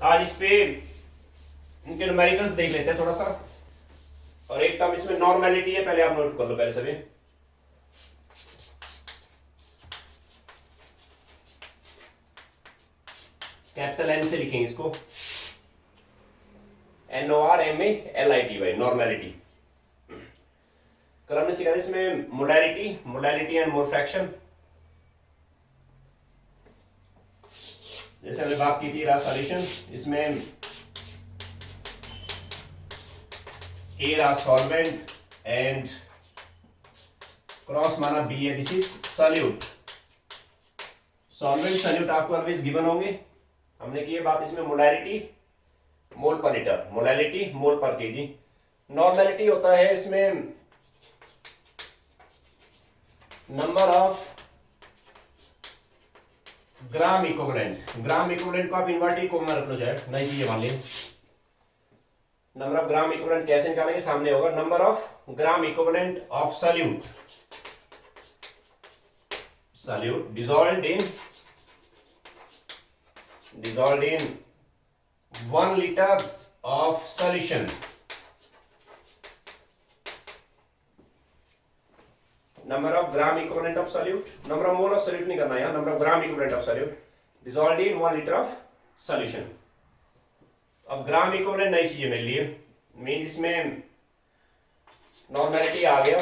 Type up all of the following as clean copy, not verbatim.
आज इस पे इनके न्यूमेरिकल्स देख लेते हैं थोड़ा सा। और एक टर्म इसमें नॉर्मेलिटी है, पहले आप नोट कर लो पहले सभी। कैपिटल एन से लिखेंगे इसको, NORMALITY, नॉर्मेलिटी। कल हमने सीखा था इसमें मोलैरिटी एंड मोल फ्रैक्शन। जैसे हमने बात की थी रहा सॉल्यूशन, इसमें ए रहा सॉल्वेंट एंड क्रॉस माना बी है, this is solute. Solvent solute आपको ऑलवेज गिवन होंगे। हमने की बात इसमें मोलैरिटी मोल पर लीटर, मोलैरिटी मोल पर केजी। नॉर्मेलिटी होता है इसमें number of gram equivalent. Gram equivalent को आप इन्वर्टेड कॉमा रख लो, चाहे नई चीज मान ली। नंबर ऑफ ग्राम इक्विवेलेंट कैसे निकालेंगे, सामने होगा number of gram equivalent of solute, solute dissolved in 1 liter of solution। Number of gram equivalent of solute, number of mole of solute नहीं करना है, number of gram equivalent of solute dissolved in 1 liter of solution। अब gram equivalent नई चीजें मिल लिए, mean इसमें normality आ गया।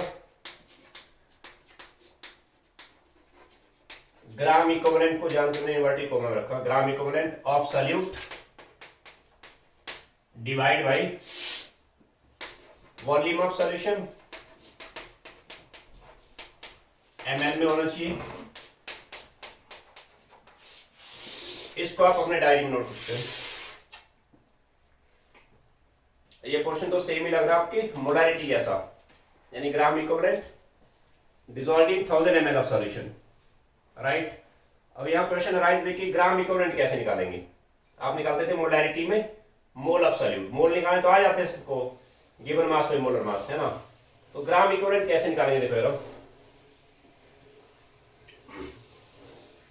Gram equivalent को जान के मैंने इन्वर्टेड कॉमा में रखा, ग्राम equivalent of solute divide by volume of solution, ml में होना चाहिए। इसको आप अपने डायरी में नोट करते हैं। ये पोर्शन तो सेम ही लग रहा है आपकी, मोलैरिटी ऐसा, यानी gram equivalent dissolved in 1000 ml of solution, right. अब यहां क्वेश्चन अराइज हुई कि ग्राम इक्विवेलेंट कैसे निकालेंगे। आप निकालते थे मोलैरिटी में मोल ऑफ सॉल्यूट, मोल निकालें तो आ जाते हैं सबको, गिवन मास में मोलर मास है ना। तो ग्राम इक्विवेलेंट कैसे निकालेंगे, देखो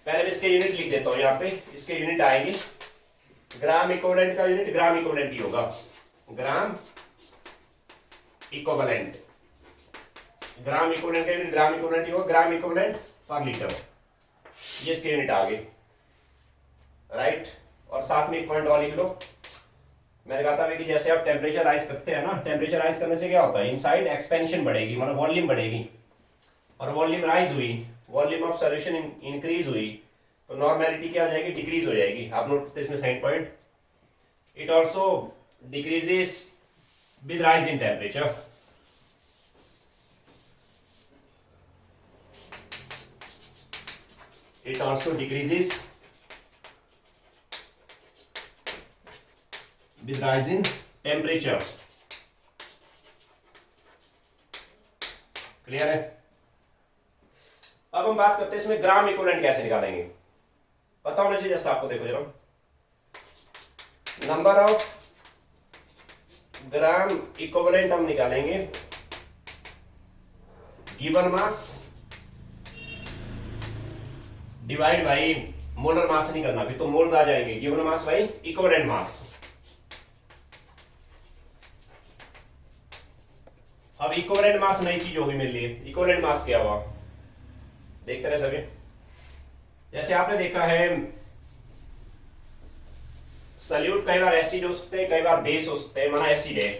पहले मैं इसके यूनिट लिख देता हूं यहाँ पे। इसके यूनिट आएंगे, ग्राम इक्विवेलेंट का यूनिट ग्राम इक्विवेलेंट ही होगा, ग्राम इक्विवेलेंट। ग्राम इक्विवेलेंट का यूनिट ग्राम इक्विवेलेंट ही होगा, ग्राम इक्विवेलेंट पर लीटर। ये इसके यूनिट आ गए, राइट। और साथ में एक पॉइंट और लिख लो, मैंने कहा था कि जैसे आप टेम्परेचर राइज करते हैं ना, टेम्परेचर राइज करने से क्या होता है, इनसाइड एक्सपेंशन बढ़ेगी, मतलब वॉल्यूम बढ़ेगी। और वॉल्यूम राइज हुई, वॉल्यूम ऑफ सॉल्यूशन इंक्रीज हुई, तो नॉर्मेलिटी क्या हो जाएगी, डिक्रीज हो जाएगी। आप नोट करते इसमें sign point. It also decreases with rise in temperature. It also decreases with rise in temperature। Clear है। अब हम बात करते हैं इसमें ग्राम इक्विवेलेंट कैसे निकालेंगे, पता होना चाहिए जैसा आपको। देखो जरा, नंबर ऑफ ग्राम इक्विवेलेंट हम निकालेंगे given mass divide by molar मास नहीं करना, फिर तो मोल्स आ जाएंगे, given mass by equivalent mass. अब इक्विवेलेंट मास नई चीज होगी मेरे लिए। इक्विवेलेंट मास क्या हुआ, देखते रहे सभी। जैसे आपने देखा है सॉल्यूट कई बार एसिड हो सकते हैं, कई बार बेस हो सकते हैं। माना एसिड है,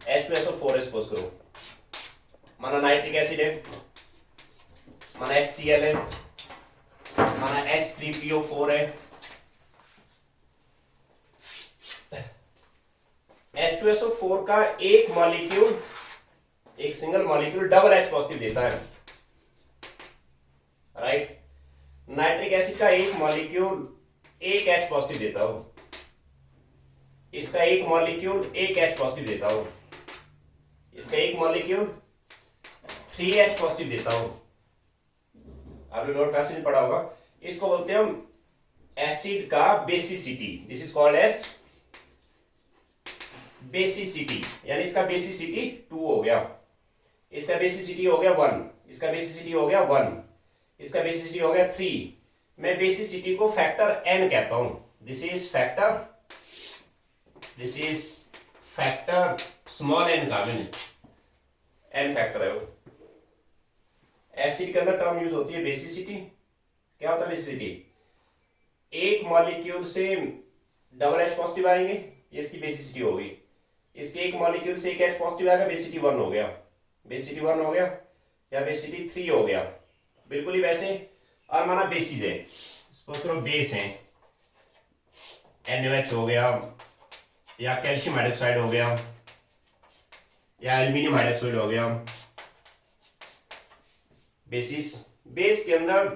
H2SO4 सपोज करो, माना नाइट्रिक एसिड है, माना HCl है, माना H3PO4 है। H2SO4 का एक मॉलिक्यूल, एक single molecule double H positive देता है, राइट। नाइट्रिक एसिड का एक मॉलिक्यूल एक H पॉजिटिव देता हो, इसका एक मॉलिक्यूल एक H पॉजिटिव देता हो, इसका एक मॉलिक्यूल 3H पॉजिटिव देता हो। आपने नोट एसिड पढ़ा होगा। इसको बोलते हैं हम एसिड का basicity, this is called as basicity, यानी इसका बेसिसिटी 2 हो गया, इसका बेसिसिटी हो गया 1, इसका बेसिसिटी हो गया 1, इसका बेसिसिटी हो गया 3। मैं बेसिसिटी को फैक्टर n कहता हूं, this is factor, this is factor small n का एन फैक्टर है वो। एसिड के अंदर टर्म यूज होती है बेसिसिटी। क्या होता है बेसिसिटी? एक मॉलिक्यूल से डबल एच पॉजिटिव आएंगे, ये इसकी बेसिसिटी होगी। इसके एक मॉलिक्यूल से एक एच पॉजिटिव आएगा, बेसिसिटी 1 हो गया, बेसिसिटी 1 हो गया या बेसिसिटी 3 हो गया। बिल्कुल ही वैसे। और माना बेसिस है, सपोज करो बेस है, NaOH हो गया या कैल्शियम हाइड्रोक्साइड हो गया या एल्यूमिनियम हाइड्रोक्साइड हो गया। बेसिस, बेस के अंदर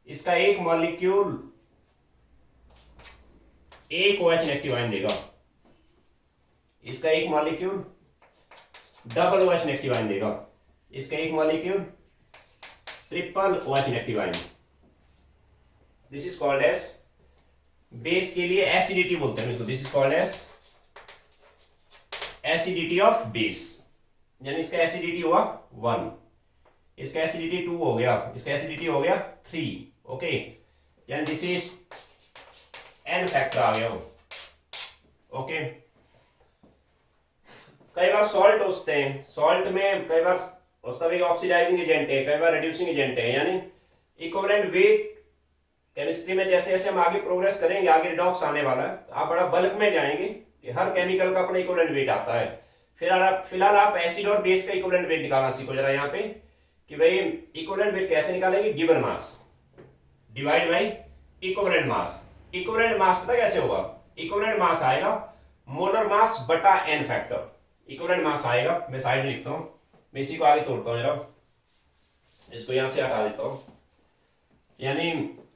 इसका एक मॉलिक्यूल एक OH नेगेटिव आयन देगा, इसका एक molecule double OH negative ion देगा, इसका एक molecule triple OH negative ion. This is called as, base के लिए एसिडिटी बोलते हैं इसको, this is called as acidity of base. यानी इसका एसिडिटी हुआ 1, इसका एसिडिटी 2 हो गया, इसका एसिडिटी हो गया 3। ओके, यानी दिस इज एन फैक्टर आ गया वो। ओके, कई बार सॉल्ट होते हैं, सॉल्ट में कई बार उसका भी ऑक्सीडाइजिंग एजेंट है, कई बार रिड्यूसिंग एजेंट है। यानी इक्विवेलेंट वेट केमिस्ट्री में जैसे जैसे हम आगे प्रोग्रेस करेंगे, आगे रिडॉक्स आने वाला है, आप बड़ा बल्क में जाएंगे कि हर केमिकल का अपना इक्विवेलेंट वेट आता है। फिलहाल आप एसिड और बेस का इक्विवेलेंट वेट निकालना सीखो जरा यहाँ पे, कि भाई इक्विवेलेंट वेट कैसे निकालेंगे? Given mass divide by equivalent mass. Equivalent मास पता कैसे होगा? इक्विवेलेंट मास आएगा मोलर मास बटा एन फैक्टर। इक्विवेलेंट मास आएगा, मैं साइड में लिखता हूं, मैं इसी को आगे तोड़ता हूं जरा, इसको यहां से हटा देता हूं। यानी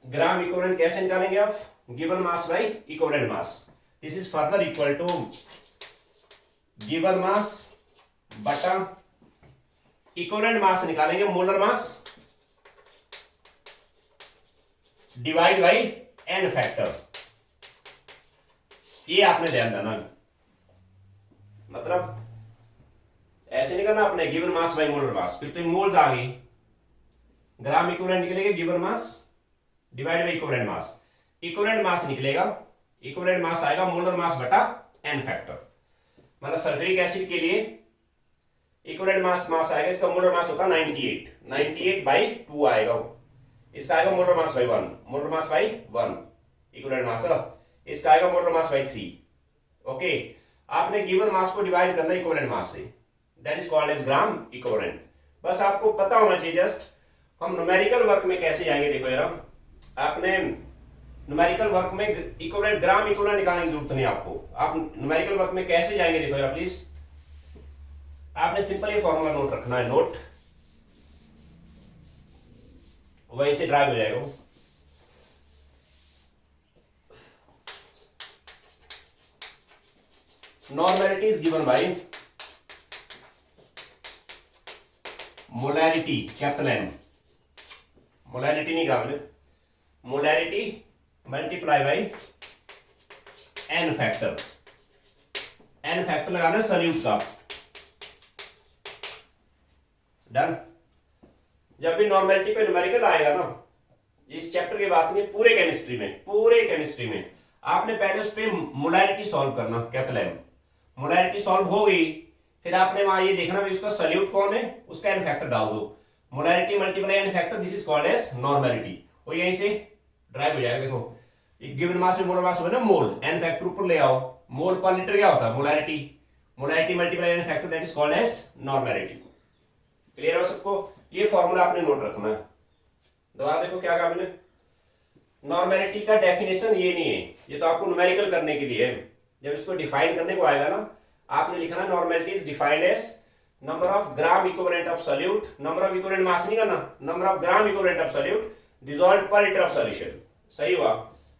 ग्राम इक्विवेलेंट कैसे निकालेंगे आप? Given mass by equivalent mass. This is further equal to given mass बटा इक्विवेलेंट मास निकालेंगे molar mass divide by n factor. ये आपने ध्यान देना, मतलब ऐसे नहीं करना आपने given mass by molar mass, फिर तो मोल्स आ गई। ग्राम इक्विवेलेंट निकलेगा given mass divide by equivalent mass. Equivalent mass निकलेगा, इक्विवेलेंट मास आएगा मोलर मास बटा एन फैक्टर। मतलब सल्फ्यूरिक एसिड के लिए इक्विवेलेंट मास आएगा, इसका मोलर मास होता है 98 बाई 2 आएगा वो। इसका आएगा molar mass by 1, molar mass by 1 equivalent mass. इसका आएगा मोलर मास बाई 3। ओके, आपने गिवन मास को डिवाइड करना इक्विवेलेंट मास से, that is called as gram equivalent. बस आपको पता होना चाहिए जस्ट हम न्यूमेरिकल वर्क में कैसे जाएंगे। देखो यार, आपने न्यूमेरिकल वर्क में इक्विवेलेंट ग्राम इक्विवेलेंट निकालने की जरूरत नहीं आपको। आप न्यूमेरिकल वर्क में कैसे जाएंगे देखो यार प्लीज, आपने सिंपल ये फॉर्मूला नोट रखना है, नोट वहीं से ड्राइव हो जाएगा। Normality is given by molarity, capital M, molarity नहीं कहा मैंने, molarity multiply by n factor. N factor लगाना सल्यूट का। डन। जब भी नॉर्मेलिटी पे न्यूमेरिकल आएगा ना, इस चैप्टर की बात नहीं, पूरे केमिस्ट्री में आपने पहले उस पे मोलैरिटी सॉल्व करना, कैपिटल एम। मोलैरिटी सॉल्व हो गई, फिर आपने वहां ये देखना भी उसका सल्यूट कौन है, उसका एन फैक्टर डाल दो। Molarity multiply n factor, this is called as normality. और यहीं से ड्राइव हो जाएगा। देखो गिवन मास में मोलर मास हो ना, मोल, एन फैक्टर ऊपर ले आओ, मोल पर लीटर क्या होता है? Molarity. Molarity multiply n factor, that is called as normality. Clear हो सबको? ये फॉर्मूला आपने नोट रखना है। दोबारा देखो क्या कहा मैंने, नॉर्मेलिटी का डेफिनेशन ये नहीं है, ये तो आपको न्यूमेरिकल करने के लिए है। जब इसको डिफाइन करने को आएगा ना, आपने लिखना normality is defined as number of gram equivalent of solute, number of equivalent mass नहीं करना, number of gram equivalent of solute dissolved per litre of solution. सही हुआ?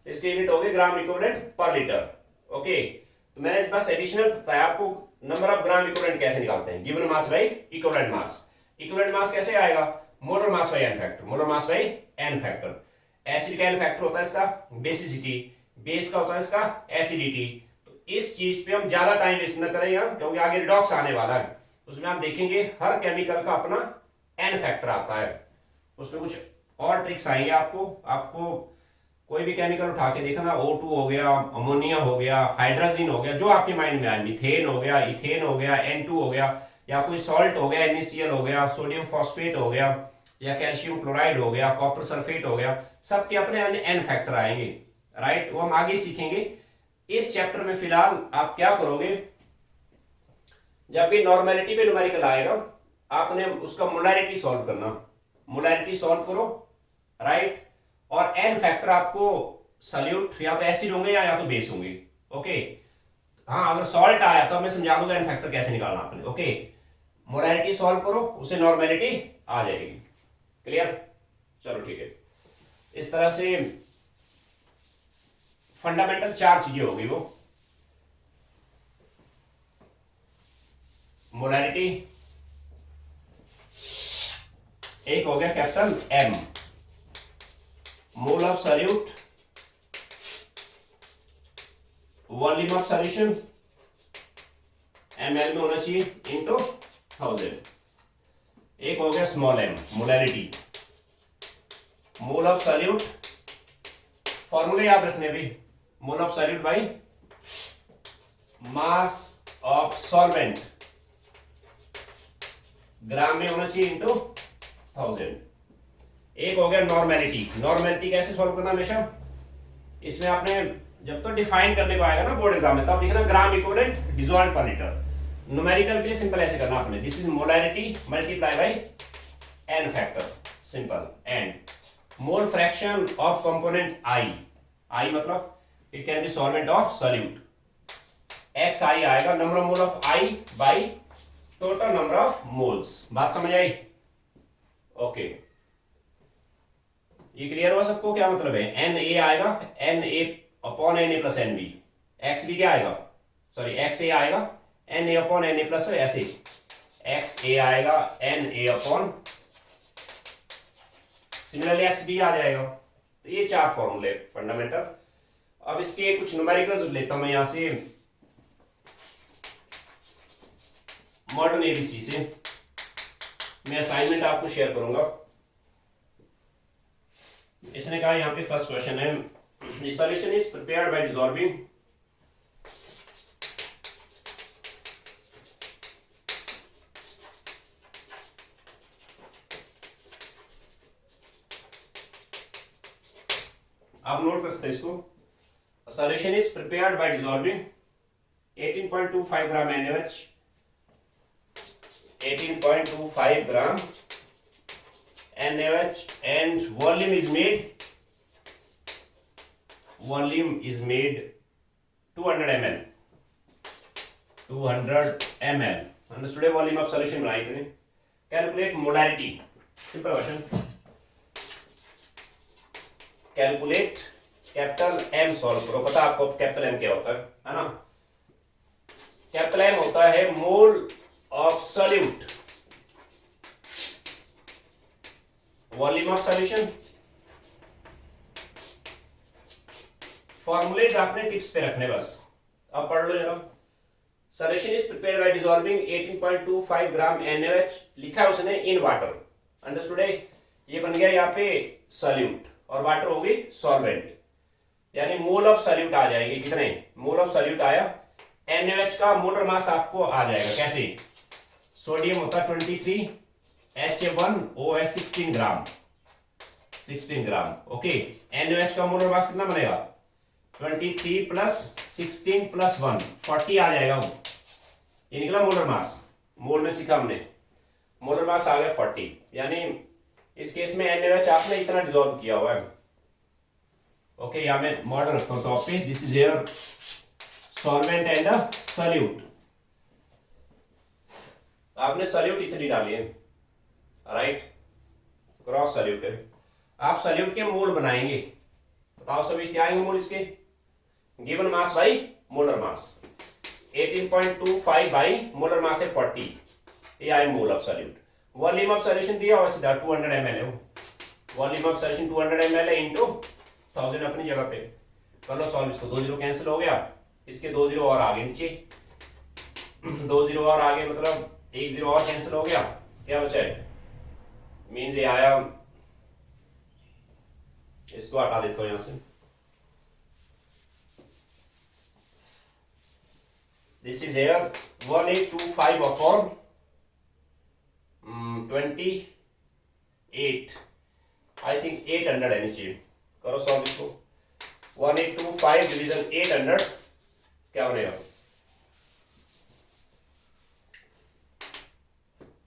इसकी यूनिट होगी gram equivalent per litre. Okay, तो मैंने बस additional बताया आपको नंबर ऑफ ग्राम इक्विवेलेंट कैसे निकालते हैं, given mass by equivalent mass. Equivalent mass कैसे आएगा? Molar mass by n factor, molar mass by n factor. Acid का एन फैक्टर होता है इसका बेसिसिटी, बेस का होता है इसका एसिडिटी। तो इस चीज पे हम ज्यादा टाइम वेस्ट न करें यार, क्योंकि आगे रिडॉक्स आने वाला है, उसमें आप देखेंगे हर केमिकल का अपना एन फैक्टर आता है, उसमें कुछ और ट्रिक्स आएंगे आपको कोई भी केमिकल उठा के देखना, O2 हो गया, अमोनिया हो गया, हाइड्रोजन हो गया, जो आपके माइंड में आए, मीथेन हो गया, इथेन हो गया, N2 हो गया, या कोई सॉल्ट हो गया, NaCl हो गया, सोडियम फॉस्फेट हो गया, या कैल्शियम क्लोराइड हो गया, कॉपर सल्फेट हो गया, सबके अपने N फैक्टर आएंगे, राइट। वो हम आगे सीखेंगे। इस चैप्टर में फिलहाल आप क्या करोगे, जब भी नॉर्मेलिटी पे न्यूमेरिकल आएगा आपने उसका मोलैरिटी सॉल्व करना, मोलैरिटी सॉल्व करो, राइट। और N फैक्टर आपको सल्यूट या तो एसिड होंगे या तो बेस होंगे, ओके। हाँ, अगर सॉल्ट आया तो मैं समझा दूंगा N फैक्टर कैसे निकालना आपने, ओके। मोलैरिटी सॉल्व करो, उसे नॉर्मेलिटी आ जाएगी, क्लियर। चलो ठीक है, इस तरह से फंडामेंटल 4 चीजें होगी वो, मोलैरिटी, एक हो गया capital M, mole of solute, volume of solution ml में होना चाहिए इनटू 1000। एक हो गया small m, molarity, mole of solute, फॉर्मूले याद रखने भी, mole of solute by mass of solvent, gram में होना चाहिए इनटू 1000। एक हो गया नॉर्मेलिटी, नॉर्मेलिटी कैसे सॉल्व करना हमेशा, इसमें आपने जब तो डिफाइन करने को आएगा ना बोर्ड एग्जाम में, तब लिखना gram equivalent dissolved per litre. Numerical के लिए सिंपल ऐसे करना आपने, this is molarity multiply bye N factor, simple. And mole fraction of component I मतलब इट कैन बी सॉल्वेंट और सॉल्यूट, XI आएगा number of mole of I by total number of moles. बात समझ आई, okay. ये clear हुआ सबको, क्या मतलब है। Na आएगा Na upon Na plus NB, XB क्या आएगा, सॉरी XA आएगा Na अपॉन Na प्लस ऐसे, XA आएगा Na अपॉन, सिमिलरली XB आ जाएगा। तो ये 4 फॉर्मूले फंडामेंटल। अब इसके कुछ न्यूमेरिकल्स लेता हूं मैं यहां से मॉडर्न ABC से, मैं असाइनमेंट आपको शेयर करूंगा। इसने कहा यहां पे फर्स्ट क्वेश्चन है, the solution is prepared by dissolving आप नोट कर सकते हैं इसको, solution is prepared by dissolving 18.25 gram NaOH, 18.25 gram NaOH, and volume is made 200 ml, 200 ml। understood? volume of solution बनाई इतने। Calculate molarity, simple question. Calculate capital M solve करो, पता आपको कैपिटल M क्या होता है ना। कैपिटल M होता है मोल of solute, volume of solution. Formulas आपने टिप्स पे रखने बस, अब पढ़ लो जरा। Solution is prepared by dissolving 18.25 gram NaOH, लिखा है उसने इन वाटर, अंडरस्टूड है। ये बन गया यहाँ पे सॉल्यूट और वाटर हो गई सॉल्वेंट, यानी मोल ऑफ सॉल्यूट आ जाएगी, कितने मोल ऑफ सॉल्यूट आया। NaOH का मोलर मास आपको आ जाएगा कैसे, सोडियम होता है 23, Ha1OH 16 ग्राम, 16 ग्राम, ओके। NaOH का मोलर मास कितना बनेगा, 23 प्लस 16 प्लस 1 40 आ जाएगा वो, ये निकला मोलर मास। मोल में सीखा हमने, मोलर मास आ गया 40, यानी इस केस में NaOH आपने इतना डिसॉल्व किया हुआ है, ओके। यहां मैं मॉडल रखता हूं टॉप पे, this is your solvent and a solute. आपने सॉल्यूट इतनी डाली है, राइट, क्रॉस सॉल्यूट है। आप सॉल्यूट के मोल बनाएंगे, बताओ सभी क्या आएंगे मोल इसके, given mass by molar mass, 18.25 by molar मास है 40, ये आए मोल of solute. Volume of solution दिया हुआ सीधा 200 ml है वो, वॉल्यूम ऑफ सॉल्यूशन 200 ml है इनटू 1000 अपनी जगह पे। कर लो सॉल्व इसको, 2 0 कैंसिल हो गया, इसके 2 0 और आगे नीचे, 2 0 और आगे मतलब 1 0 और कैंसिल हो गया, क्या बचा है, मीन्स ये आया, इसको हटा देता हूं यहां से, this is here 1825 upon 28, I think 800 है नीचे, करो सॉल्व इसको। 1825 डिवीजन 800 क्या बनेगा?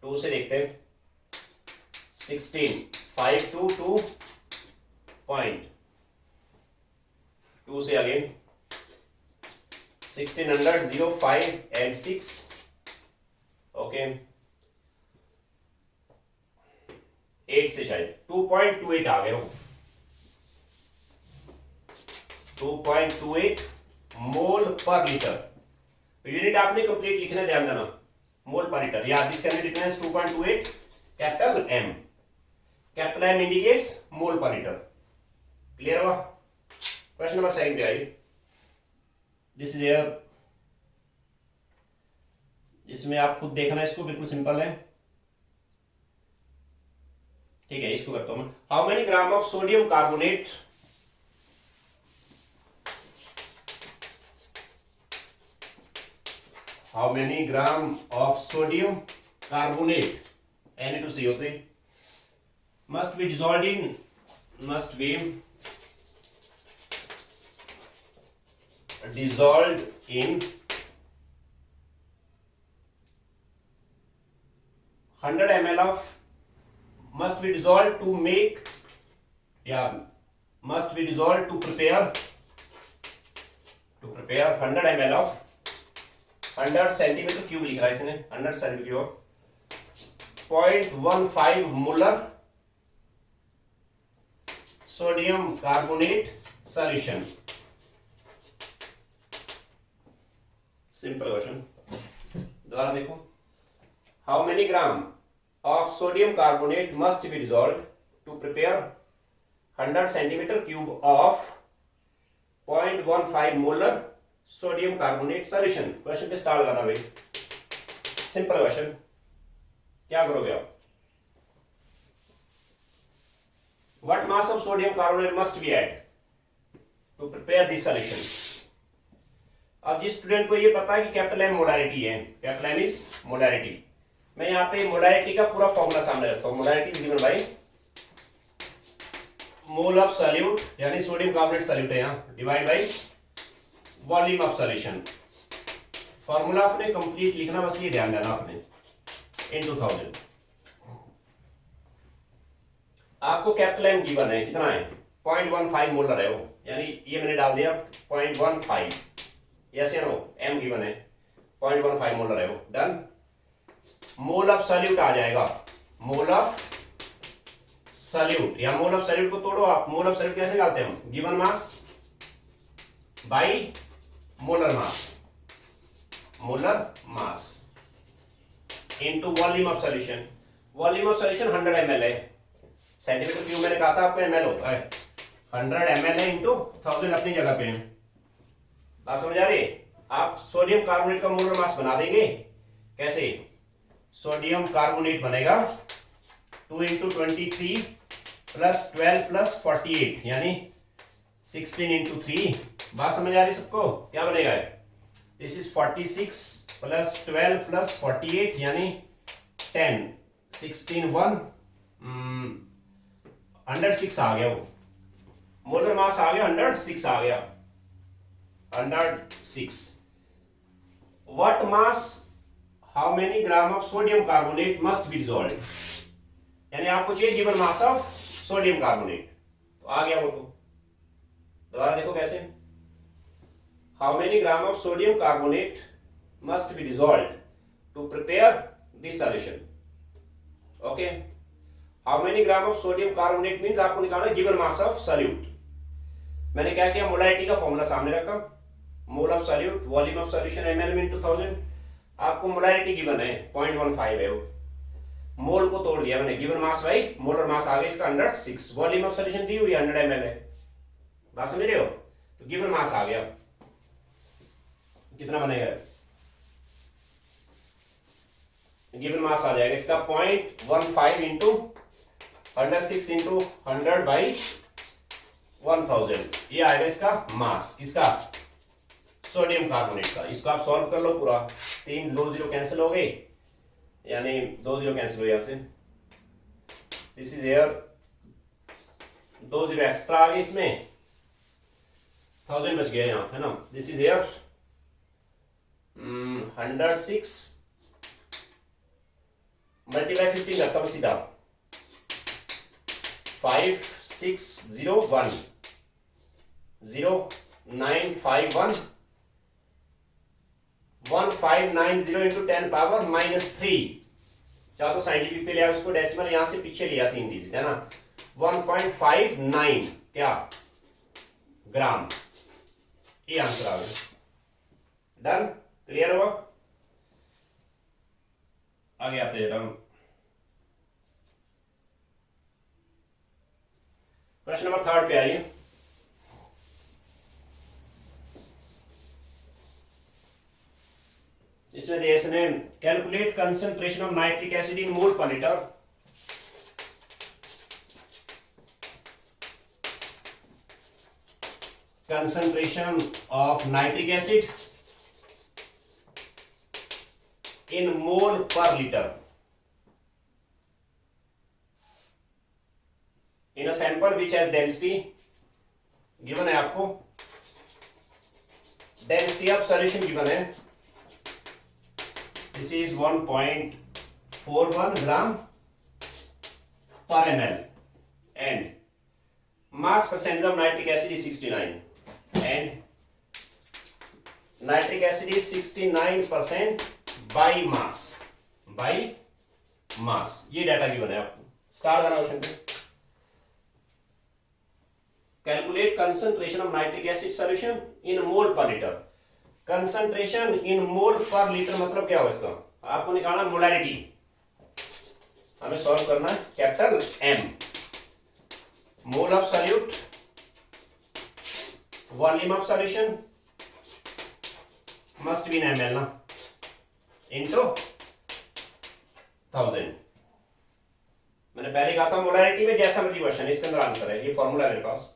2 से देखते हैं। 16 5 2 2 पॉइंट 2 से अगेन 1600 0 5 and 6 ओके 8 से शायद 2.28 आ गया हो। 2.28 मोल पर लीटर। यूनिट आपने कंप्लीट लिखना, ध्यान देना, मोल पर लीटर। या this can be written as 2.28 capital M। Capital M indicates mole per litre. Clear हुआ? क्वेश्चन नंबर 7 पे आई। दिस इज एयर, इसमें आप खुद देखना, इसको बिल्कुल सिंपल है, ठीक है। इसको करता हूं मैं। How many gram of sodium carbonate how many gram of sodium carbonate Na2CO3 must be dissolved in 100 ml of must be dissolved to make must be dissolved to prepare 100 ml of 100 centimetre cube लिख रहा है इसने, 100 centimetre cube 0.15 molar sodium carbonate solution. Simple question, दोबारा देखो। How many gram of sodium carbonate must be dissolved to prepare 100 centimetre cube of 0.15 molar sodium carbonate solution. Question पे start करना भाई, simple question. क्या करोगे आप? What mass of sodium carbonate must be add to prepare this solution. अब जिस student को ये पता है कि कैपिटल M मोलैरिटी है, कैपिटल M इज मोलैरिटी, मैं यहाँ पे मोलैरिटी का पूरा फॉर्मूला सामने रखता हूँ। Molarity is given by mole of solute, यानी सोडियम कार्बोनेट सॉल्यूट है यहाँ, divide by volume of solution. Formula आपने कंप्लीट लिखना, बस ये ध्यान देना आपने, इन 2000। आपको कैपिटल M गिवन है, कितना है? 0.15 मोलर है वो, यानी ये मैंने डाल दिया 0.15, यस या नो? M गिवन है 0.15 मोलर है वो, डन। मोल ऑफ सॉल्यूट आ जाएगा, मोल ऑफ सॉल्यूट, या मोल ऑफ सॉल्यूट को तोड़ो आप। मोल ऑफ सॉल्यूट कैसे निकालते हैं हम? Given mass by molar mass into volume of solution. Volume of solution 100 ml है, सेंटीमीटर क्यूब मैंने कहा था आपको ml होता है, 100 ml है इनटू 1000 अपनी जगह पे है। बात समझ आ रही है? आप सोडियम कार्बोनेट का मोलर मास बना देंगे, कैसे? सोडियम कार्बोनेट बनेगा 2 × 23 + 12 + 48, यानी 16 × 3। बात समझ आ रही सबको? क्या बनेगा? दिस इज 46 + 12 + 48, यानी 10 16 1 106 आ गया, वो मोलर मास आ गया 106 आ गया, 106। What mass, how many gram of sodium carbonate must be dissolved, यानी आपको चाहिए given mass of sodium carbonate, तो आ गया वो। तो दोबारा देखो कैसे। How many gram of sodium carbonate must be dissolved to prepare this solution. Okay, how many gram of sodium carbonate means आपको निकालना गिवन मास ऑफ सॉल्यूट। मैंने क्या किया? मोलैरिटी का फॉर्मूला सामने रखा, मोल of solute, volume of solution ml × 1000। आपको molarity given है 0.15 है वो, मोल को तोड़ दिया मैंने, given mass by molar mass आ गया इसका 106। वॉल्यूम ऑफ सॉल्यूशन दी हुई 100 ml है, बात समझ रहे हो? तो गिवन मास आ गया, कितना बनेगा? गिवन मास आ जाएगा इसका 0.15 इंटू 106 इंटू 100 बाई 1000, ये आएगा इसका मास, इसका सोडियम कार्बोनेट का। इसको आप सॉल्व कर लो पूरा, 3 2 0 कैंसिल हो गए, यानी 2 0 कैंसिल हो यहां से, दिस इज एयर, 2 0 एक्स्ट्रा आ गए इसमें, 1000 बच गया यहाँ, है ना। दिस इज एयर, 106 मल्टीप्लाई 15 करता हूँ सीधा, 5601 0951 1590 इंटू 10 पावर -3, चाहे तो साइंटिफिक पे लिया उसको, डेसिमल यहां से पीछे लिया 3 डिजिट, है ना। 1.59 क्या ग्राम, ये आंसर आ गया। डन, क्लियर हुआ। आगे आते हैं हम प्रश्न नंबर 3 पे आइए। इसमें दिया इसने calculate concentration of nitric acid in mole per litre. Concentration of nitric acid in mole per litre in a sample which has density given है आपको, डेंसिटी ऑफ सॉल्यूशन गिवन है, this is 1.41 gram per ml and mass percentage of nitric acid is 69 and nitric acid is 69% by mass, ये data given है आपको। Start करना question पे। Calculate concentration of nitric acid solution in mole per litre. Concentration in mole per litre मतलब क्या होगा इसका, आपको निकालना मोलैरिटी, हमें सॉल्व करना है capital M, mole of solute, volume of solution must be in ml ना, इनटू 1000। मैंने पहले कहा था मोलैरिटी में जैसा मर्जी क्वेश्चन है, इसके अंदर आंसर है, ये फॉर्मूला है मेरे पास।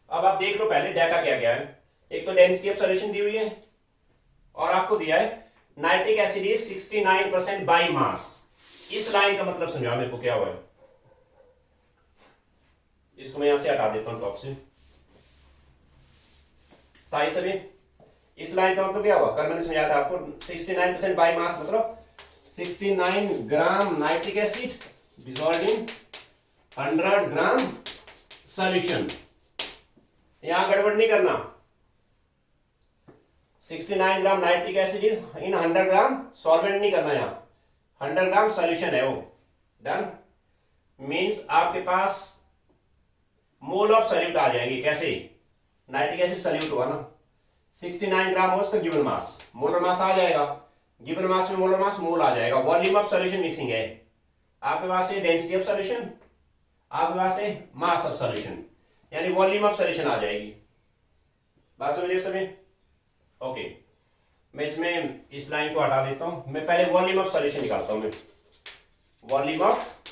अब आप देख लो पहले डाटा क्या क्या है। एक तो डेंसिटी ऑफ सॉल्यूशन दी हुई है और आपको दिया है nitric acid is 69% by mass. इस लाइन का मतलब समझाओ मेरे को क्या हुआ है। इसको मैं यहां से हटा देता हूं टॉप से, ताई सभी इस लाइन का मतलब क्या हुआ, कल मैंने समझाया था आपको 69% बाय मास मतलब 69 gram nitric acid dissolved in 100 gram solution. यहां गड़बड़ नहीं करना, 69 gram nitric acid is in 100 gram solvent नहीं करना, यहां 100 ग्राम सॉल्यूशन है वो। डन, मींस आपके पास मोल ऑफ सॉल्यूट आ जाएंगे। कैसे, नाइट्रिक एसिड सॉल्यूट हुआ ना, 69 ग्राम हो उसका गिवन मास, मोलर मास आ जाएगा, गिवन मास में मोलर मास मोल आ जाएगा। वॉल्यूम ऑफ सॉल्यूशन मिसिंग है आपके पास, है डेंसिटी ऑफ सॉल्यूशन, आपके पास है मास ऑफ सॉल्यूशन, यानी वॉल्यूम ऑफ सॉल्यूशन आ जाएगी। बात समझिए सभी, ओके। मैं इसमें इस लाइन को हटा देता हूं, मैं पहले वॉल्यूम ऑफ सॉल्यूशन निकालता हूं। मैं वॉल्यूम ऑफ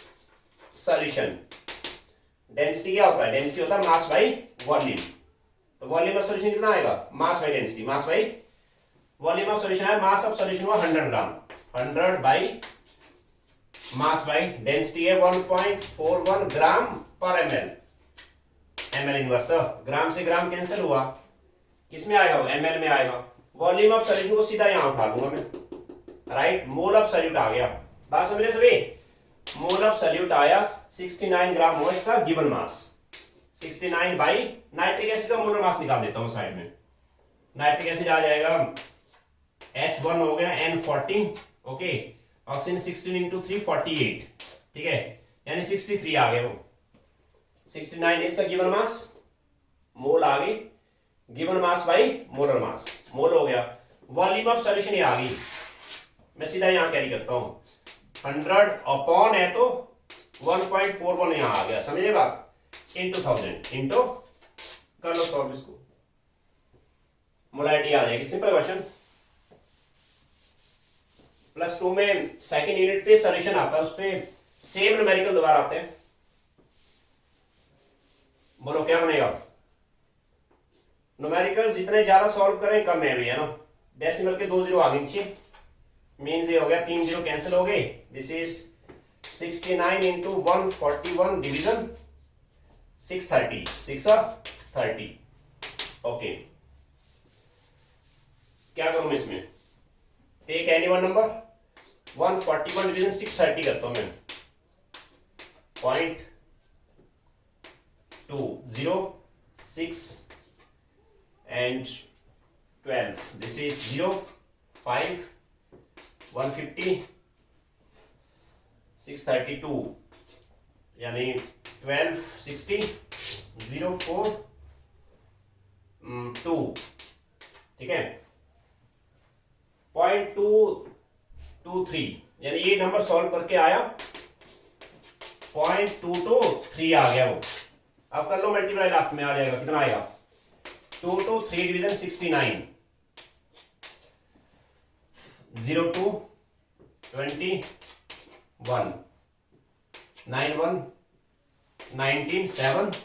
सॉल्यूशन, डेंसिटी क्या होता है, डेंसिटी होता है मास बाई वॉल्यूम, तो वॉल्यूम ऑफ सॉल्यूशन कितना आएगा, mass by density, mass by volume of solution है, मास ऑफ सॉल्यूशन हुआ 100 ग्राम, 100 बाई मास बाई डेंसिटी है 1.41 ग्राम पर ml, ml इनवर्स, ग्राम से ग्राम कैंसिल हुआ, किसमें आएगा वो, ml में आएगा। वॉल्यूम ऑफ सॉल्यूशन को सीधा यहां उठा लूंगा मैं, राइट, मोल ऑफ सॉल्यूट आ गया। बात समझ रहे सभी, मोल ऑफ सॉल्यूट आया 69 ग्राम हो इसका given mass, 69 by nitric acid का मोलर मास निकाल देता हूं साइड में। नाइट्रिक एसिड आ जाएगा H1 हो गया N14, ओके, ऑक्सीजन 16 इंटू 3 48, ठीक है, यानी 63 आ गया वो। 69 इसका गिवन मास, मोल आ गई, given mass by molar mass, mole हो गया। वॉल्यूम ऑफ सॉल्यूशन ये आ गई, मैं सीधा यहां कैरी करता हूं, 100 अपॉन है तो 1.41 यहां आ गया, समझे बात, इंटू 1000 इंटू कर लो सॉल्व इसको, मोलैरिटी आ जाएगी। Simple question. +2 में सेकंड यूनिट पे सॉल्यूशन आता है, उस पे सेम न्यूमेरिकल दोबारा आते हैं। बोलो क्या बनेगा, न्यूमेरिकल जितने ज्यादा सॉल्व करें कम है भैया ना, डेसिमल के 2 जीरो आगे नीचे, मीन्स ये हो गया 3 जीरो कैंसिल हो गए। This is 69 into 141 division 630 630। Okay, क्या करूं मैं इसमें, take any one number, 141 division 630 करता हूं मैं, 0.206 and 12, this is 0 5 150 632 यानी 1260 04 2, ठीक है, 0.223 यानी ये नंबर सॉल्व करके आया 0.223 आ गया वो। अब कर लो मल्टीप्लाई, लास्ट में आ जाएगा, कितना आएगा 2 to 3 division 69 02 21 91 19 7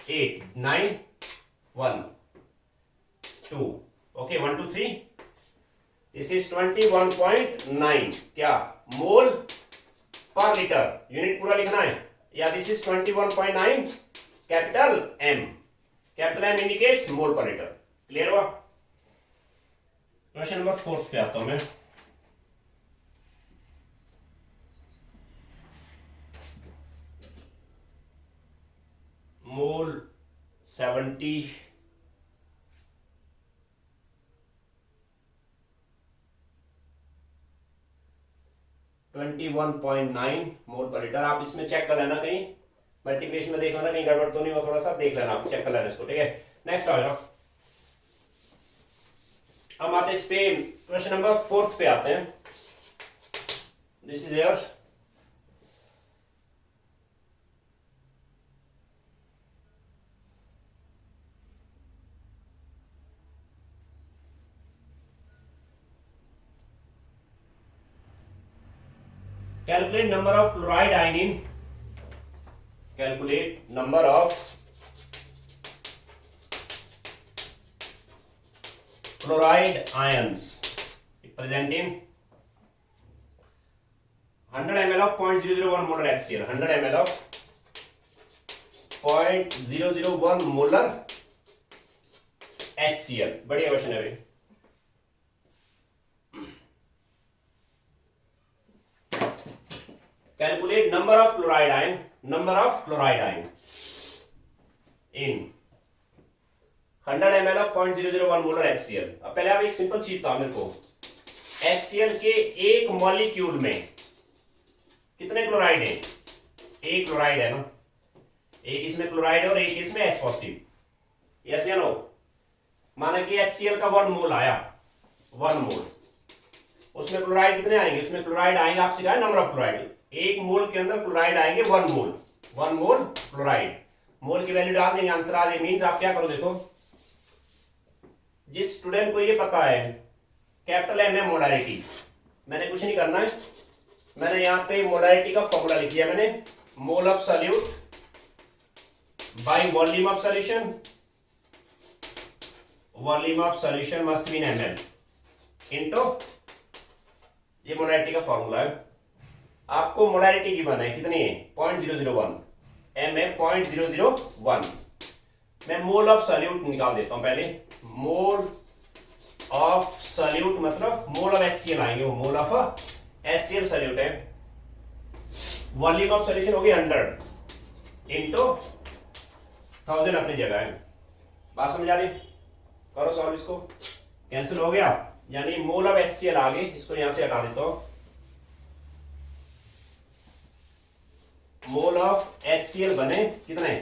8 9 1 2। Okay 1 2 3, this is 21.9 क्या मोल पर लीटर, यूनिट पूरा लिखना है, या this is 21.9 capital M, capital M indicates mole per litre. Clear हुआ। क्वेश्चन नंबर 4 पे आता हूं मैं। मोल 70 21.9 मोल पर लीटर। आप इसमें चेक कर लेना, कहीं मल्टीप्लिकेशन में देख लेना कहीं गड़बड़ तो नहीं हो, थोड़ा सा देख लेना, आप चेक कर लेना इसको, ठीक है। नेक्स्ट आ जाओ, हम आते इस पे क्वेश्चन नंबर 4 पे आते हैं। This is your calculate number of chloride ion in, calculate number of chloride ions present in 100 ml of 0.001 molar HCl, 100 ml of 0.001 molar HCl। बढ़िया क्वेश्चन है भाई। Calculate number of chloride ion in 100 ml of 0.001 molar HCl। अब पहले आप एक simple चीज बताओ मेरे को, HCl के एक मॉलिक्यूल में कितने क्लोराइड हैं? एक क्लोराइड है ना, एक इसमें क्लोराइड है और एक इसमें H पॉजिटिव, यस या नो। माना कि HCl का 1 मोल आया, 1 मोल, उसमें क्लोराइड कितने आएंगे? उसमें क्लोराइड आएंगे, आप सिखाए नंबर ऑफ क्लोराइड, एक मोल के अंदर क्लोराइड आएंगे 1 मोल, 1 मोल क्लोराइड। मोल की वैल्यू डाल देंगे, आंसर आ जाए। मींस आप क्या करो, देखो जिस स्टूडेंट को ये पता है कैपिटल एम है मोलारिटी, मैंने कुछ नहीं करना है, मैंने यहां पे मोलारिटी का फॉर्मूला लिख दिया मैंने, मोल of solute by volume of solution, volume of solution must be in ml into, ये मोलारिटी का फॉर्मूला है। आपको मोलारिटी की बना है कितनी है? 0.001, m है 0.001। मैं मोल ऑफ सॉल्यूट निकाल देता हूं पहले। मोल ऑफ सॉल्यूट मतलब मोल ऑफ HCl आएंगे, वो मोल ऑफ HCl सॉल्यूट है। वॉल्यूम ऑफ सॉल्यूशन हो गई 100 इंटू 1000 अपनी जगह है। बात समझ आ रही? करो सॉल्व इसको, कैंसिल हो गया, यानी मोल ऑफ HCl आ गई, इसको यहां से हटा देता हूं। मोल ऑफ HCl बने कितने?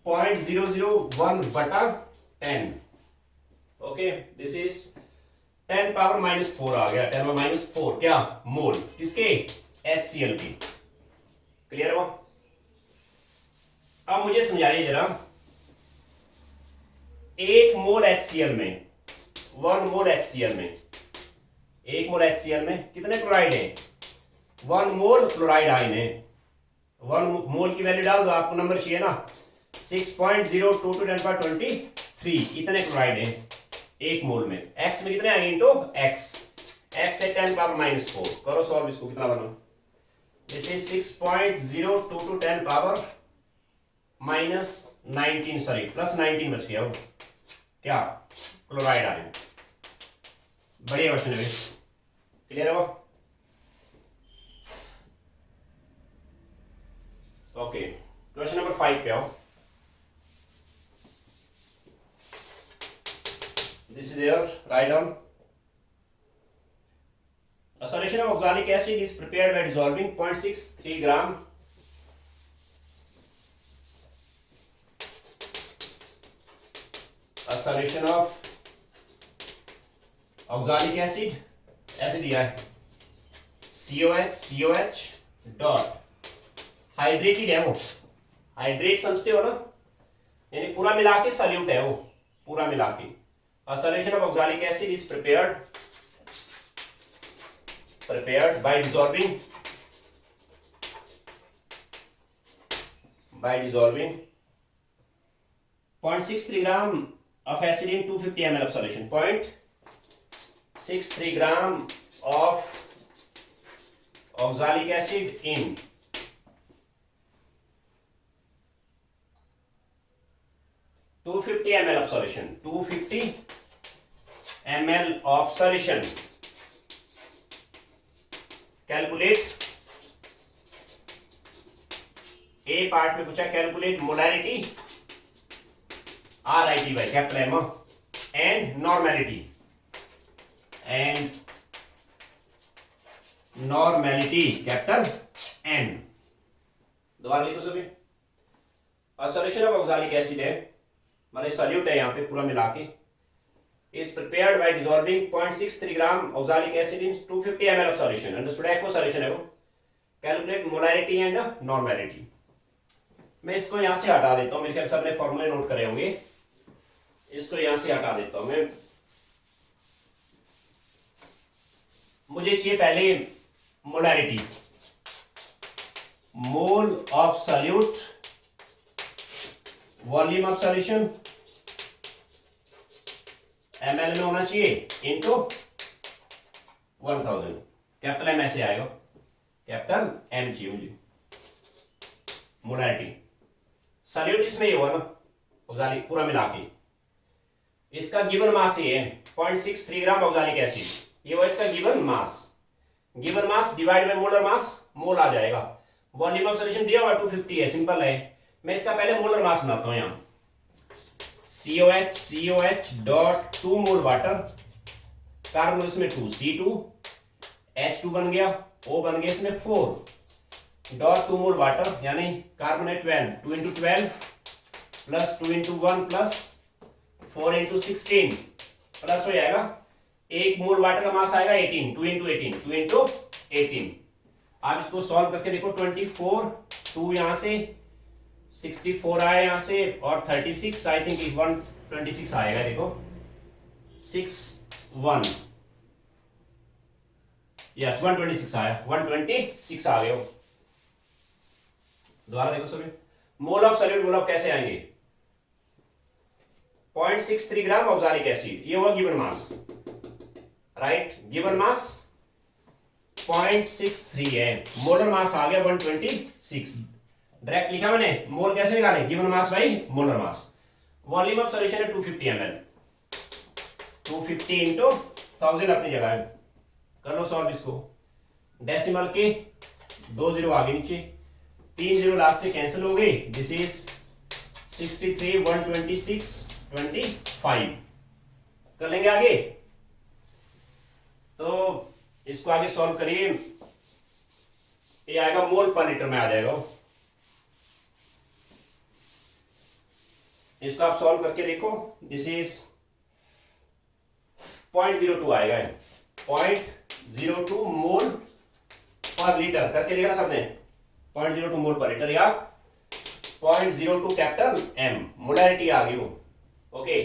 0.001 बटा 10। ओके, दिस इज 10 पावर -4 आ गया, 10 पावर -4 क्या मोल किसके? HCl की। क्लियर हुआ? अब मुझे समझाइए जरा, एक मोल HCl में, 1 मोल HCl में, एक मोल HCl में कितने क्लोराइड है? 1 मोल क्लोराइड आयन है। 1 मोल की वैल्यू डाल दो, आपको नंबर चाहिए ना 6.022 10 पावर 23 इतने क्लोराइड है एक मोल में। एक्स में कितने आएंगे इंटू एक्स, एक्स है 10 पावर -4। करो सॉल्व इसको, कितना बना, दिस इज 6.022 10 पावर -19 सॉरी +19 बच गया वो, क्या क्लोराइड आए। बढ़िया क्वेश्चन है, क्लियर है वो। ओके, क्वेश्चन नंबर 5 पे आओ। This is your write down. A solution of oxalic acid is prepared by dissolving 0.63 gram a solution of oxalic acid, ऐसे दिया है COH डॉट हाइड्रेटेड है वो, हाइड्रेट समझते हो ना, यानी पूरा मिला के सॉल्यूट है वो, पूरा मिला के। A solution of oxalic acid is prepared by dissolving 0.63 gram of acid in 250 ml of solution. 0.63 gram of oxalic acid in 250 ml of solution. 250 ml of solution. Calculate, A part में पूछा calculate molarity, RIT by capital M, and normality, capital N। दोबारा लिखो सभी। Solution of oxalic acid है, मतलब solute है यहाँ पे पूरा मिला के, is prepared by dissolving 0.63 gram oxalic acid in 250 ml of solution. Understood? Aqua solution है वो। Calculate molarity and normality. मैं इसको यहां से हटा देता हूं, मेरे ख्याल से सबने फॉर्मूले नोट करे होंगे, इसको यहां से हटा देता हूं मैं। मुझे चाहिए पहले molarity, mole of solute, volume of solution ml में होना चाहिए इनटू 1000, कैपिटल M ऐसे आएगा, कैपिटल M चाहिए मुझे। मोलैरिटी सॉल्यूट इसमें ये हुआ ना ऑक्सैलिक पूरा मिला के, इसका गिवन मास ये है 0.63 ग्राम ऑक्सैलिक एसिड, ये हुआ इसका given mass. Given mass divide by molar mass, mole आ जाएगा। वॉल्यूम ऑफ सॉल्यूशन दिया हुआ 250 है, सिंपल है। मैं इसका पहले मोलर मास बनाता हूं यहां, COH डॉट 2 मोल वाटर, कार्बन इसमें 2 C2, H2 बन गया, O बन गया इसमें 4 डॉट 2 मोल वाटर, यानी कार्बन है 12, 2 into 12 plus 2 into 1 plus 4 into 16 plus हो जाएगा, एक मोल वाटर का मास आएगा 18, 2 इंटू 18, 2 इंटू 18। आप इसको सॉल्व करके देखो, 24, 2 यहां से 64 आया यहां से, और 36 आई थिंक 126 आएगा, देखो 61 यस 126 आया, 126 आ गए। दोबारा देखो सभी, मोल ऑफ सॉल्यूट, मोल ऑफ कैसे आएंगे, 0.63 ग्राम ऑक्सैलिक एसिड, ये हुआ given mass, right, given mass 0.63 है, मोलर मास आ गया 126। डायरेक्ट लिखा मैंने, मोल कैसे निकाले, given mass by molar mass. Volume of solution है 250 ml, 250 इंटू 1000 अपनी जगह है। कर लो सॉल्व इसको, डेसिमल के 2 जीरो आगे नीचे, 3 जीरो लास्ट से कैंसिल हो गए, दिस इज 63 126 25। कर लेंगे आगे, तो इसको आगे सॉल्व करिए, ये आएगा मोल पर लीटर में आ जाएगा, इसको आप सॉल्व करके देखो, दिस इज 0.02 आएगा, 0.02 मोल पर लीटर, करके देखा सबने, 0.02 मोल पर लीटर या 0.02 कैपिटल M, मोलैरिटी आ गई वो। ओके,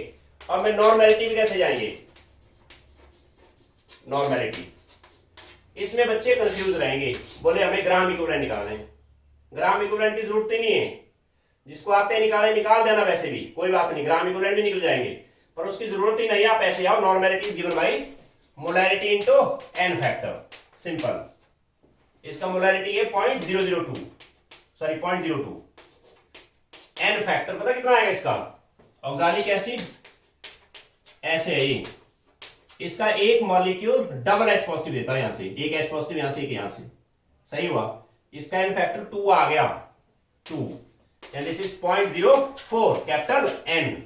अब मैं नॉर्मेलिटी में कैसे जाएंगे, नॉर्मेलिटी, इसमें बच्चे कंफ्यूज रहेंगे, बोले हमें ग्राम इक्विवेलेंट निकालना है। ग्राम इक्विवेलेंट की जरूरत ही नहीं है, जिसको आते निकाले निकाल देना, वैसे भी कोई बात नहीं, ग्राम इक्विवेलेंट भी निकल जाएंगे, पर उसकी जरूरत ही नहीं। आप ऐसे आओ, normality is given by molarity into n factor, simple. इसका मोलैरिटी है 0.002, सॉरी 0.02, n फैक्टर पता कितना आएगा इसका, ऑक्सैलिक एसिड ऐसे है, इसका एक मॉलिक्यूल डबल H पॉजिटिव देता है, यहां से एक H पॉजिटिव, यहां से एक, यहां से, सही हुआ। इसका n फैक्टर 2 आ गया, 2, and this is 0.04 capital N,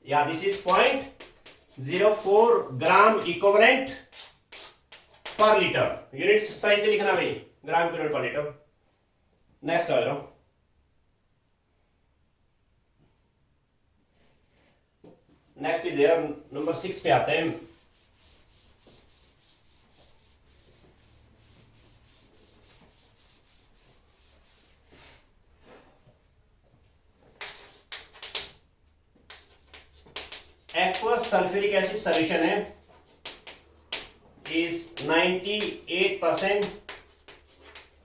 या this is 0.04 gram equivalent per litre. Units सही से लिखना भाई, gram equivalent per litre. Next आ जाओ, नेक्स्ट इज एयर नंबर 6 पे आते हैं। एक्वस सल्फ्यूरिक एसिड सॉल्यूशन है, is 98%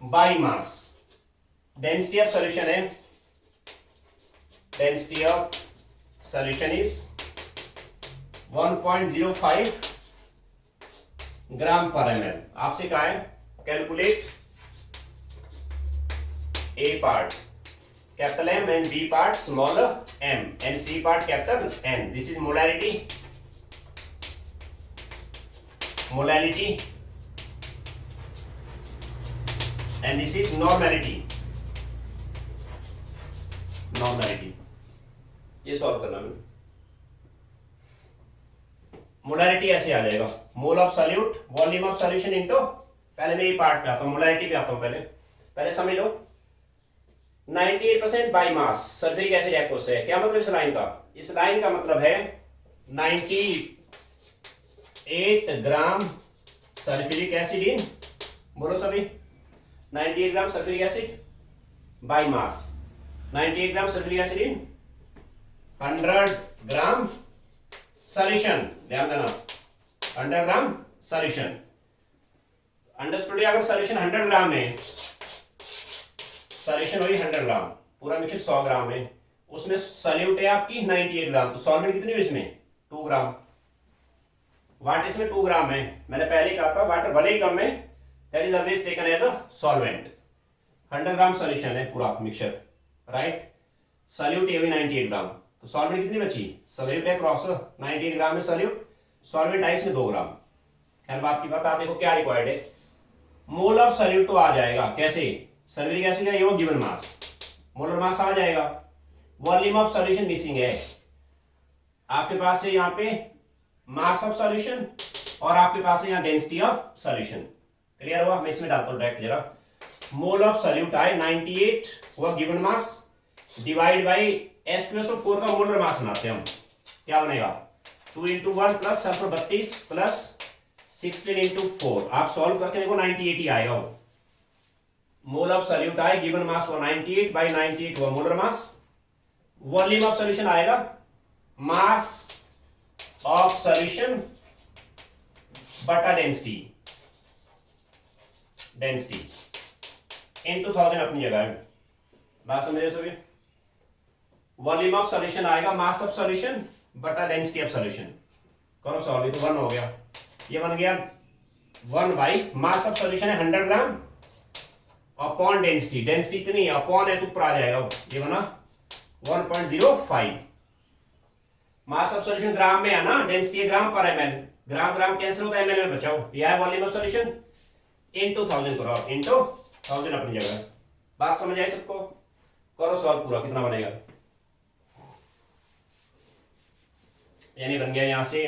by mass. Density of solution है, density of solution is 1.05 ग्राम पर ml। आपसे कहा है calculate A part capital M and B part small m and C part capital N. This is molarity, molality, and this is normality, normality। ये solve करना है। Molarity ऐसे आ जाएगा, मोल of solute volume of solution into, पहले मैं ये part पे आता हूं, मोलारिटी पे आता हूं। पहले समझ लो 98% by mass sulphuric acid aqueous है। क्या मतलब इस लाइन का? इस लाइन का मतलब है 98 ग्राम सल्फ्यूरिक एसिड इन, बोलो सभी, 98 gram sulphuric acid by mass, 98 gram sulphuric acid in 100 gram solution. ध्यान देना, 100 ग्राम सॉल्यूशन। अंडरस्टूड? अगर सॉल्यूशन 100 ग्राम है, सॉल्यूशन हुई 100 ग्राम, पूरा मिक्सचर 100 ग्राम है, उसमें सॉल्यूट है आपकी 98 ग्राम, तो सॉल्वेंट कितनी हुई इसमें? 2 ग्राम। वाटर इसमें 2 ग्राम है, मैंने पहले ही कहा था वाटर भले ही कम है, that is always taken as a solvent. 100 gram solution है पूरा मिक्सचर, राइट। सॉल्यूट ये हुई 98 ग्राम, तो सॉल्वेंट कितनी बची? सॉल्यूट है क्रॉस 98 ग्राम में सॉल्यूट, सॉल्वेंट है इसमें 2 ग्राम। खैर बात की बात, आप देखो क्या रिक्वायर्ड है, मोल ऑफ सॉल्यूट तो आ जाएगा, कैसे? सल्फ्यूरिक एसिड का योग गिवन मास, मोलर मास आ जाएगा। वॉल्यूम ऑफ सॉल्यूशन मिसिंग है आपके पास है, यहाँ पे मास ऑफ सॉल्यूशन, और आपके पास है यहाँ डेंसिटी ऑफ सॉल्यूशन। क्लियर हुआ? मैं इसमें डालता हूँ डायरेक्ट जरा। मोल ऑफ सॉल्यूट आए 98 हुआ given mass, divide by H2SO4 का मोलर मास बनाते हैं हम, क्या बनेगा? 2 × 1 प्लस सल्फर 32 प्लस 16 × 4। आप सॉल्व करके देखो 98 ही आएगा। मोल ऑफ सॉल्यूट आए, गिवन मास हुआ 98 बाई 98 हुआ molar mass. Volume of solution आएगा मास ऑफ सॉल्यूशन बटा डेंसिटी, डेंसिटी इन 2000 अपनी जगह है। बात समझ रहे सभी? वॉल्यूम ऑफ सॉल्यूशन आएगा मास ऑफ सॉल्यूशन बटा डेंसिटी ऑफ सॉल्यूशन। करो सॉल्व, तो 1 हो गया, ये बन गया 1 बाई मास ऑफ सॉल्यूशन है 100 ग्राम अपॉन डेंसिटी, डेंसिटी इतनी है, अपॉन है तो ऊपर आ जाएगा, ये बना 1.05। मास ऑफ सॉल्यूशन ग्राम में है ना, डेंसिटी ग्राम पर ml, ग्राम ग्राम कैंसिल होता है, ml में बचाओ। यह है वॉल्यूम ऑफ सॉल्यूशन इनटू 1000 करो, इनटू 1000 अपनी जगह। बात समझ आई सबको? करो सॉल्व पूरा, कितना बनेगा? यानी बन गया यहां से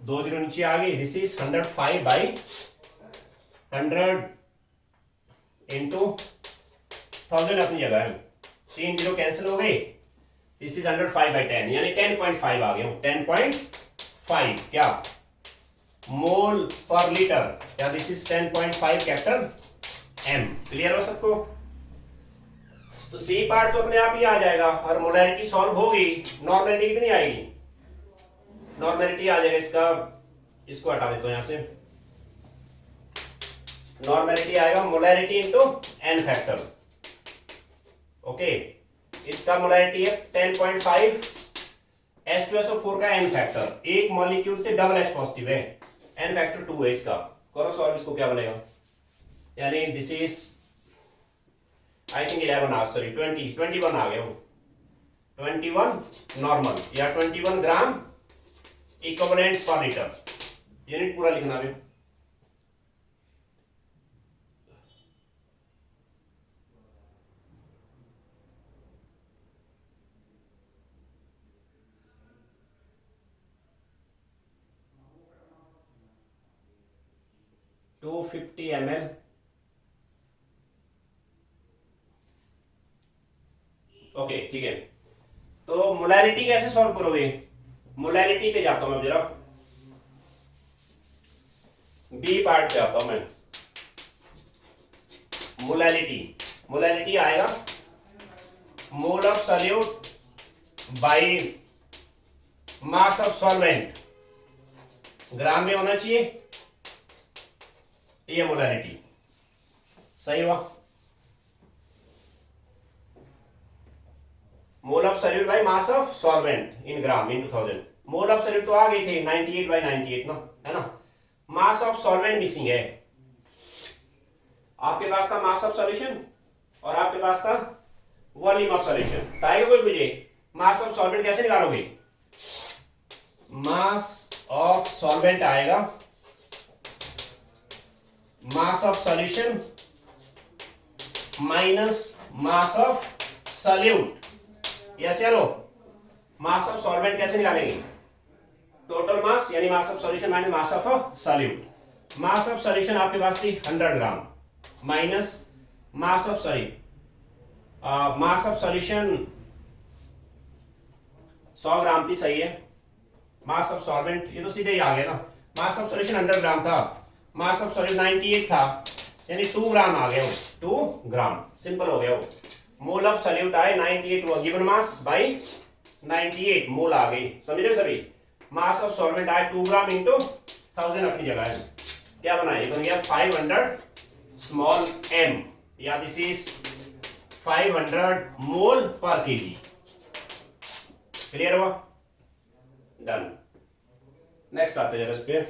2 जीरो नीचे आ गई, दिस इज 105 बाई 100 इंटू 1000 अपनी जगह है, 3 जीरो कैंसिल हो गई, दिस इज 105 बाई 10, यानी 10.5 आ गया, 10.5 क्या मोल पर लीटर, या this is 10.5 capital M। Clear हो सबको? तो सी पार्ट तो अपने आप ही आ जाएगा, और मोलैरिटी सॉल्व होगी। नॉर्मेलिटी कितनी आएगी? नॉर्मेलिटी आ जाएगा इसका, इसको हटा देता हूं यहां से, नॉर्मेलिटी आएगा molarity into n factor, okay, इसका मोलैरिटी है 10.5, H2SO4 का n फैक्टर, एक मॉलिक्यूल से डबल H पॉजिटिव है, n फैक्टर 2 है इसका। करो सॉल्व, इसको क्या बनेगा, यानी दिस इज आई थिंक 11 आ सॉरी 21 आ गया वो, 21 नॉर्मल या 21 gram equivalent per litre. Unit पूरा लिखना है। टू 50 ml, ओके ठीक है। तो मोलैरिटी कैसे सॉल्व करोगे, मोलैरिटी पे जाता हूं मैं जरा, बी पार्ट पे आता हूं मैं। मोलैरिटी आएगा mole of solute by mass of solvent, gram में होना चाहिए, ये मोलैरिटी सही हुआ। Mole of solute by mass of solvent in gram in 2000। Mole of solute तो आ गई थी 98/98 ना, है ना। मास ऑफ सॉल्वेंट मिसिंग है। आपके पास था मास ऑफ सॉल्यूशन और आपके पास था वॉल्यूम ऑफ सॉल्यूशन। आएगा कोई मुझे मास ऑफ सॉल्वेंट कैसे निकालोगे, मास ऑफ सॉल्वेंट आएगा mass of solution minus mass of solute, yes या नो। मास ऑफ सॉल्वेंट कैसे निकालेंगे, टोटल मास यानी mass of solution minus mass of solute. Mass of solution आपके पास थी 100 gram minus mass of mass of solution 100 gram थी, सही है। मास ऑफ सॉल्वेंट ये तो सीधे ही आ गया ना, मास ऑफ सॉल्यूशन 100 ग्राम था, मास ऑफ सॉल्यूट 98 था, यानी 2 ग्राम आ गया वो, 2 ग्राम, सिंपल हो गया वो। मोल ऑफ सॉल्यूट आए 98 हुआ, गिवन मास बाय 98 मोल आ गई, समझ रहे हो सभी। मास ऑफ सॉल्वेंट आए 2 ग्राम इंटू 1000 अपनी जगह है, क्या बनाए बन गया 500 स्मॉल m, या दिस इज 500 मोल पर केजी। क्लियर हुआ, डन। नेक्स्ट आते जरा इस पे,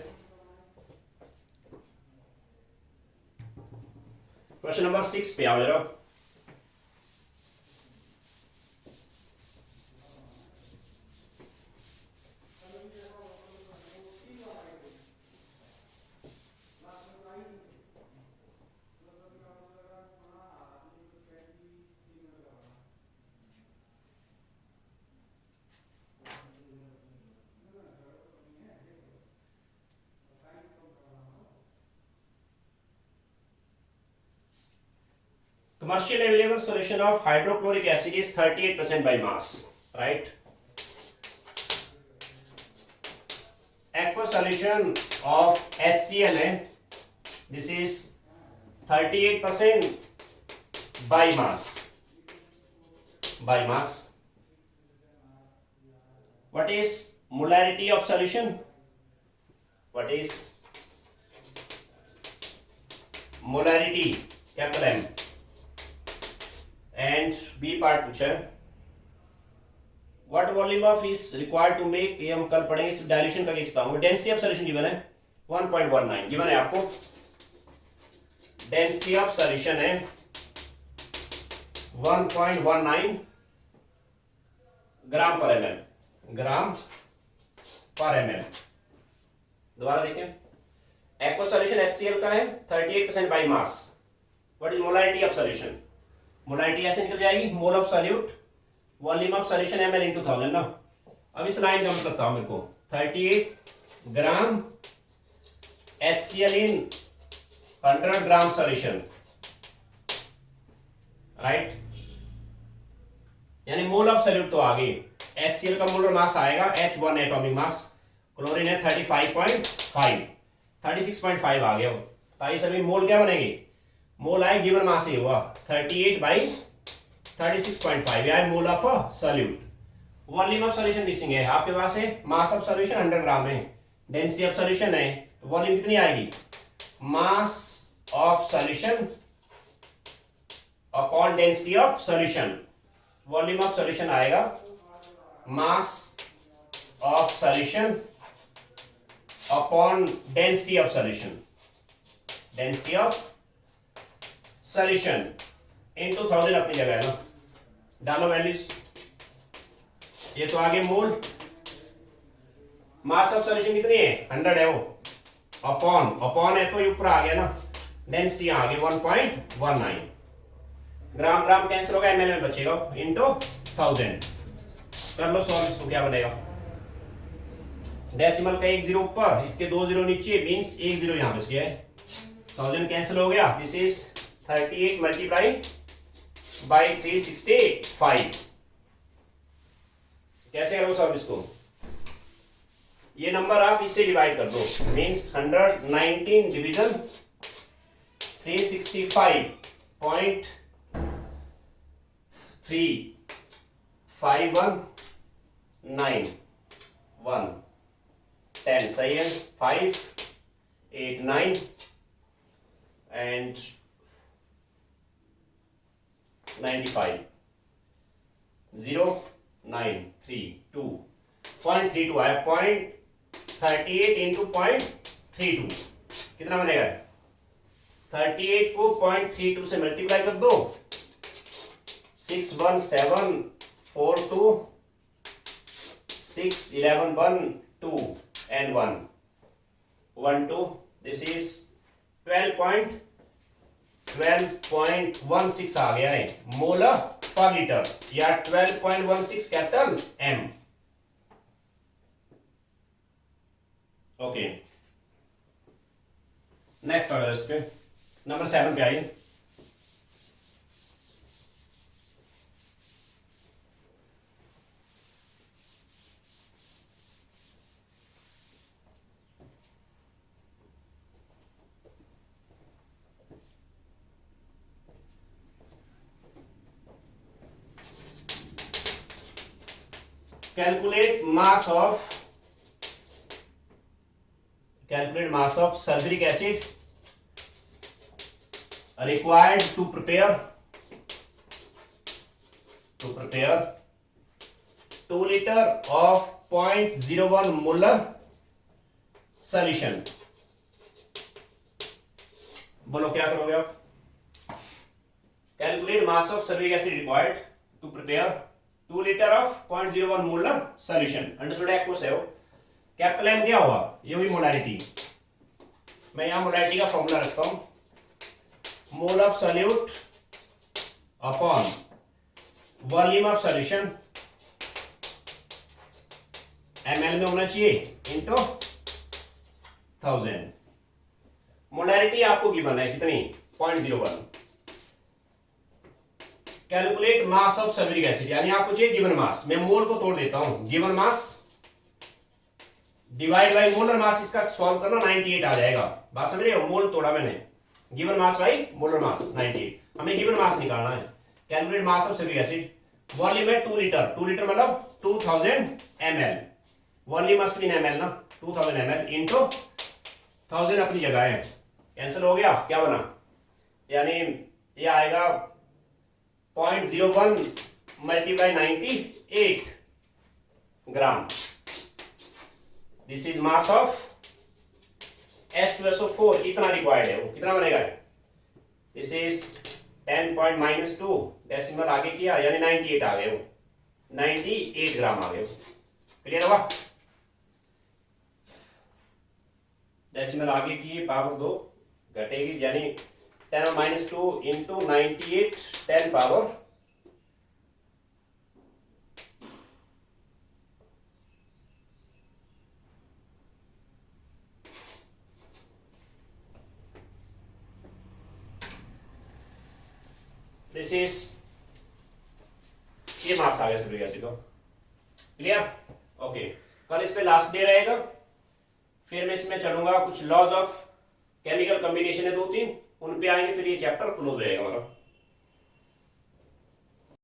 क्वेश्चन नंबर 6 पे आओ जरा। Commercially available solution of hydrochloric acid is 38% by mass, right? Aqueous solution of HCl है, this is 38% by mass. By mass. What is molarity of solution? What is molarity? Capital M. And B part पूछा है, what volume of is required to make, ये हम कल पढ़ेंगे, सिर्फ dilution का case बताऊंगा। डेंसिटी ऑफ सॉल्यूशन गिवन है 1.19 गिवन है आपको, डेंसिटी ऑफ सॉल्यूशन है 1.19 ग्राम पर ml, ग्राम पर ml। दोबारा देखें, एक्वस सॉल्यूशन HCl का है 38% by mass. What is molarity of solution, molarity ऐसे निकल जाएगी मोल of solute volume of solution ml into 1000 ना। अब इस लाइन का मतलब करता हूं मेरे को, 38 ग्राम HCl इन 100 ग्राम सॉल्यूशन, राइट, यानी मोल ऑफ सॉल्यूट तो आ गई। HCl का मोलर मास आएगा H1 एटॉमिक मास, क्लोरीन है 35.5, 36.5 आ गया। तो ये सभी मोल क्या बनेगी, मोल आए गिवन मास ही हुआ 38/36.5, या मोल of solute. Volume of solution missing है आपके पास, है मास ऑफ सॉल्यूशन 100 ग्राम है, डेंसिटी ऑफ सॉल्यूशन है, तो वॉल्यूम कितनी आएगी, mass of solution upon density of solution, volume of solution आएगा mass of solution upon density of solution, density of solution into 1000 अपनी जगह है ना, डालो वैल्यूज। ये तो आगे मोल, मास ऑफ सॉल्यूशन कितनी है 100 है वो, अपॉन है तो ये ऊपर आ गया ना, डेंसिटी आ गई 1.19, ग्राम ग्राम कैंसिल होगा, एमएल में बचेगा इनटू 1000। कर लो सॉल्व, इसको क्या बनेगा, डेसिमल का 1 0 ऊपर, इसके 2 0 नीचे, मींस 1 0 यहां बच गया है, 1000 कैंसिल हो गया। This is 38 multiply by 365। कैसे करो सॉल्व इसको, ये नंबर आप इससे डिवाइड कर दो, मींस 119 डिवीजन 365.3519 10 सही है, 5 8 9 एंड 95 0 9 3 2 0.32 आया, 0.38 इंटू 0.32 कितना बनेगा, 38 को 0.32 से मल्टीप्लाई कर दो, 61742 6 11 1 2 and 1 1 2, दिस इज 12.16 आ गया है मोलर पर लीटर, या 12.16 capital M. Okay, next order इस पे नंबर 7 पे आइए। calculate mass of sulfuric acid required to prepare 2 liter of 0.01 molar solution। बोलो क्या करोगे आप, calculate mass of sulphuric acid required to prepare 2 litre of 0.01 molar solution. Understood है, question है वो। कैपिटल एम क्या हुआ, ये हुई मोलारिटी। मैं यहां मोलारिटी का फॉर्मूला रखता हूं, मोल of solute upon volume of solution, ML में होना चाहिए, इनटू 1000। मोलारिटी आपको गिवन है कितनी, 0.01। Calculate mass of sulphuric acid, यानी आपको चाहिए गिवन मास। मैं मोल को तोड़ देता हूं, given mass divide by molar मास, इसका सॉल्व करना 98 आ जाएगा। बात समझ रहे हो, मोल तोड़ा मैंने, गिवन मास बाय मोलर मास 98, हमें गिवन मास निकालना है। Calculate mass of sulphuric acid, volume है 2 लीटर, 2 लीटर मतलब 2000 ml, volume must be ml ना, 2000 ml इनटू 1000 अपनी जगह है, कैंसिल हो गया, क्या बना, यानी ये आएगा 0.01 multiply 98 gram. This is mass of H2SO4, इतना रिक्वायर्ड है वो, कितना बनेगा, दिस इज 10.-2 डेसिमल आगे किया, यानी 98 आ गए वो, 98 ग्राम आ गए वो। क्लियर होगा, डेसिमल आगे किए, पावर 2 घटेगी, यानी 10-2 इंटू 98 10 पावर दिस इज, ये मास आ गया सल्फ्यूरिक एसिड का। Clear, okay. कल इस पे लास्ट डे रहेगा, फिर मैं इसमें चलूंगा, कुछ लॉज ऑफ केमिकल कॉम्बिनेशन है 2-3, उन पे आएंगे, फिर ये चैप्टर क्लोज हो जाएगा हमारा।